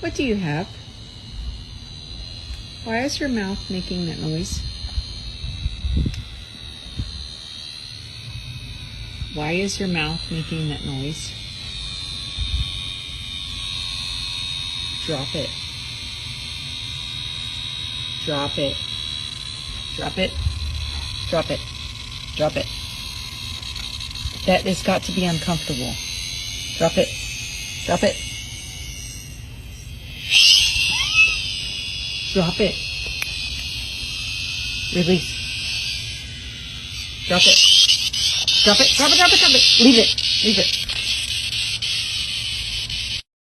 What do you have? Why is your mouth making that noise? Why is your mouth making that noise? Drop it. Drop it. Drop it. Drop it. Drop it. That has got to be uncomfortable. Drop it. Drop it. Drop it. Release. Drop it. Drop it. Drop it. Drop it. Drop it. Leave it. Leave it.